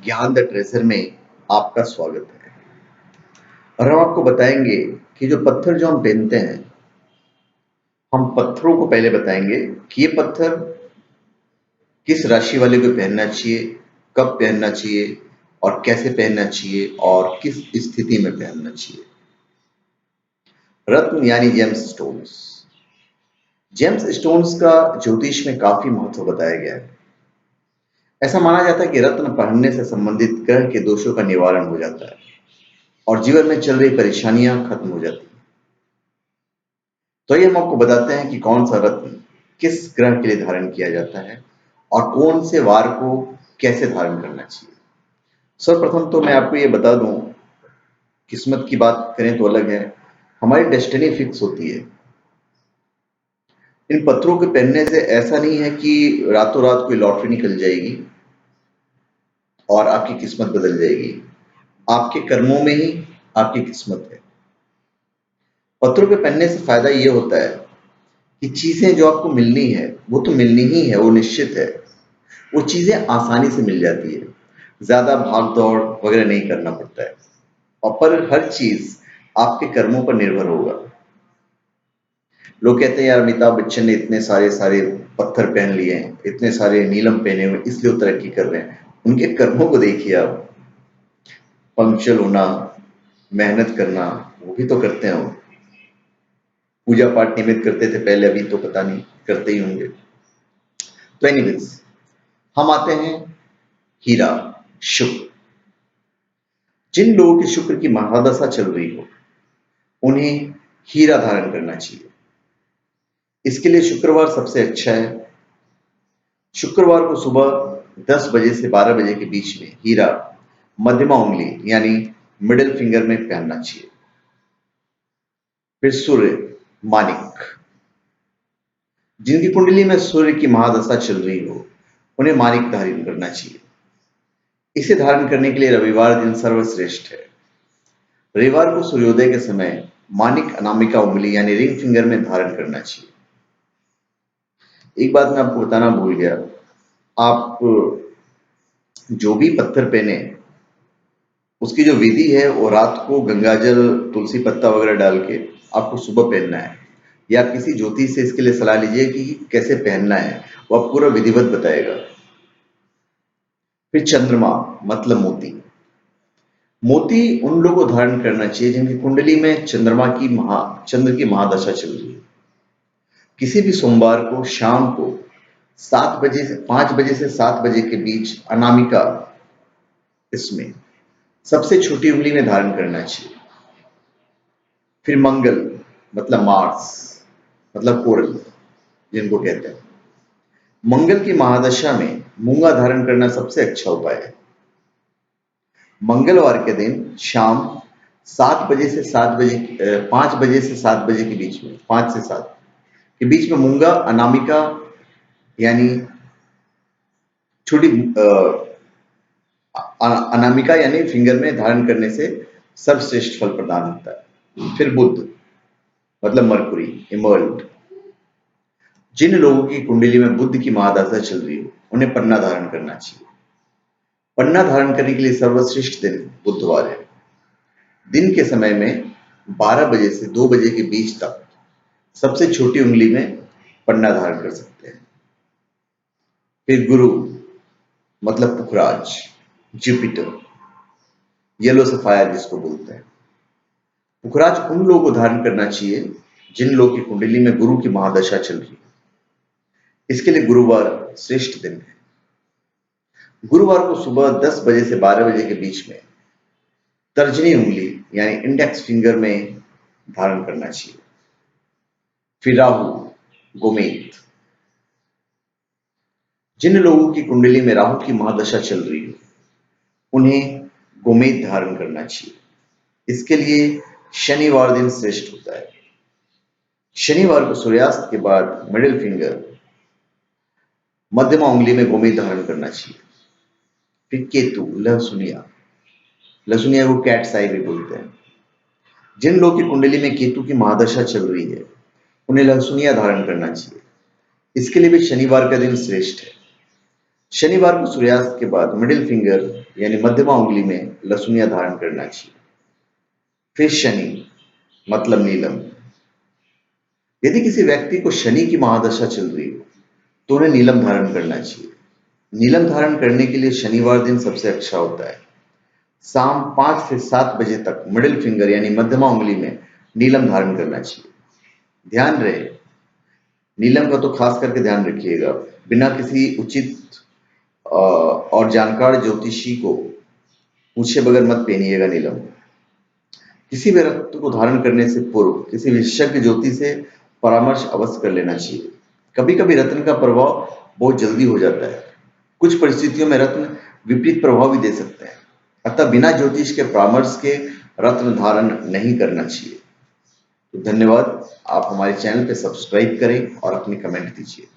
ज्ञान the treasure में आपका स्वागत है। और हम आपको बताएंगे कि जो पत्थर जो हम पहनते हैं, हम पत्थरों को पहले बताएंगे कि ये पत्थर किस राशि वाले को पहनना चाहिए, कब पहनना चाहिए और कैसे पहनना चाहिए और किस स्थिति में पहनना चाहिए। रत्न यानी जेम्स स्टोन्स। जेम्स स्टोन्स का ज्योतिष में काफी महत्व बताया गया है। ऐसा माना जाता है कि रत्न पहनने से संबंधित ग्रह के दोषों का निवारण हो जाता है और जीवन में चल रही परेशानियां खत्म हो जाती हैं। तो ये हम आपको बताते हैं कि कौन सा रत्न किस ग्रह के लिए धारण किया जाता है और कौन से वार को कैसे धारण करना चाहिए। सर्वप्रथम तो मैं आपको ये बता दूं, किस्मत की बात करें तो अलग है, हमारी डेस्टिनी फिक्स होती है। इन पत्थरों के पहनने से ऐसा नहीं है कि रातों रात कोई लॉटरी निकल जाएगी और आपकी किस्मत बदल जाएगी। आपके कर्मों में ही आपकी किस्मत है। पत्थरों के पहनने से फायदा ये होता है कि चीजें जो आपको मिलनी है वो तो मिलनी ही है, वो निश्चित है। वो चीजें आसानी से मिल जाती है, ज्यादा भाग दौड़ वगैरह नहीं करना पड़ता है। और पर हर चीज आपके कर्मों पर निर्भर होगा। लोग कहते हैं यार अमिताभ बच्चन ने इतने सारे सारे पत्थर पहन लिए हैं, इतने सारे नीलम पहने हुए, इसलिए वो तरक्की कर रहे हैं। उनके कर्मों को देखिए आप, पंक्चुअल होना, मेहनत करना, वो भी तो करते हैं। वो पूजा पाठ नियमित करते थे पहले, अभी तो पता नहीं करते ही होंगे। तो एनीवेज, हम आते हैं हीरा, शुक्र। जिन लोगों की शुक्र की महादशा चल रही हो उन्हें हीरा धारण करना चाहिए। इसके लिए शुक्रवार सबसे अच्छा है। शुक्रवार को सुबह 10 बजे से 12 बजे के बीच में हीरा मध्यमा उंगली यानी मिडिल फिंगर में पहनना चाहिए। फिर सूर्य, मानिक। जिनकी कुंडली में सूर्य की महादशा चल रही हो उन्हें मानिक धारण करना चाहिए। इसे धारण करने के लिए रविवार दिन सर्वश्रेष्ठ है। रविवार को सूर्योदय के समय मानिक अनामिका उंगली यानी रिंग फिंगर में धारण करना चाहिए। एक बात मैं आपको बताना भूल गया, आप जो भी पत्थर पहने उसकी जो विधि है वो रात को गंगाजल, तुलसी पत्ता वगैरह डाल के आपको सुबह पहनना है। या आप किसी ज्योतिष से इसके लिए सलाह लीजिए कि कैसे पहनना है, वो आप पूरा विधिवत बताएगा। फिर चंद्रमा मतलब मोती। मोती उन लोगों को धारण करना चाहिए जिनकी कुंडली में चंद्र की महादशा चल रही है। किसी भी सोमवार को शाम को 5 बजे से 7 बजे के बीच अनामिका, इसमें सबसे छोटी उंगली में धारण करना चाहिए। फिर मंगल मतलब मार्स मतलब कोरल जिनको कहते हैं, मंगल की महादशा में मूंगा धारण करना सबसे अच्छा उपाय है। मंगलवार के दिन शाम 7 बजे से 7 बजे 5 बजे से 7 बजे के बीच में, 5 से 7 के बीच में मूंगा अनामिका यानी छोटी अनामिका यानी फिंगर में धारण करने से सर्वश्रेष्ठ फल प्रदान होता है। फिर बुध मतलब मरकुरी, इमर्ल्ड। जिन लोगों की कुंडली में बुध की महादशा चल रही हो उन्हें पन्ना धारण करना चाहिए। पन्ना धारण करने के लिए सर्वश्रेष्ठ दिन बुधवार है। दिन के समय में 12 बजे से 2 बजे के बीच तक सबसे छोटी उंगली में पन्ना धारण कर सकते हैं। फिर गुरु मतलब पुखराज, जुपिटर, येलो सफायर जिसको बोलते हैं। पुखराज उन लोगों को धारण करना चाहिए जिन लोगों की कुंडली में गुरु की महादशा चल रही है। इसके लिए गुरुवार श्रेष्ठ दिन है। गुरुवार को सुबह 10 बजे से 12 बजे के बीच में तर्जनी उंगली यानी इंडेक्स फिंगर में धारण करना चाहिए। फिर राहु, गोमेद। जिन लोगों की कुंडली में राहु की महादशा चल रही हो उन्हें गोमेद धारण करना चाहिए। इसके लिए शनिवार दिन श्रेष्ठ होता है। शनिवार को सूर्यास्त के बाद मिडिल फिंगर मध्यमा उंगली में गोमेद धारण करना चाहिए। फिर केतु, लहसुनिया। लहसुनिया को कैट्स आई भी बोलते हैं। जिन लोगों की कुंडली में केतु की महादशा चल रही है उन्हें लहसुनिया धारण करना चाहिए। इसके लिए भी शनिवार का दिन श्रेष्ठ है। शनिवार को सूर्यास्त के बाद मिडिल फिंगर यानी मध्यमा उंगली में लहसुनिया धारण करना चाहिए। फिर शनि मतलब नीलम। यदि किसी व्यक्ति को शनि की महादशा चल रही हो तो उन्हें नीलम धारण करना चाहिए। नीलम धारण करने के लिए शनिवार दिन सबसे अच्छा होता है। शाम 5 से 7 बजे तक मिडिल फिंगर यानी मध्यमा उंगली में नीलम धारण करना चाहिए। ध्यान रहे, नीलम का तो खास करके ध्यान रखिएगा, बिना किसी उचित और जानकार ज्योतिषी को पूछे बगैर मत पहनिएगा नीलम। किसी भी रत्न को धारण करने से पूर्व किसी विशेषज्ञ ज्योति से परामर्श अवश्य कर लेना चाहिए। कभी कभी रत्न का प्रभाव बहुत जल्दी हो जाता है। कुछ परिस्थितियों में रत्न विपरीत प्रभाव भी दे सकते हैं, अतः बिना ज्योतिष के परामर्श के रत्न धारण नहीं करना चाहिए। तो धन्यवाद। आप हमारे चैनल पे सब्सक्राइब करें और अपनी कमेंट दीजिए।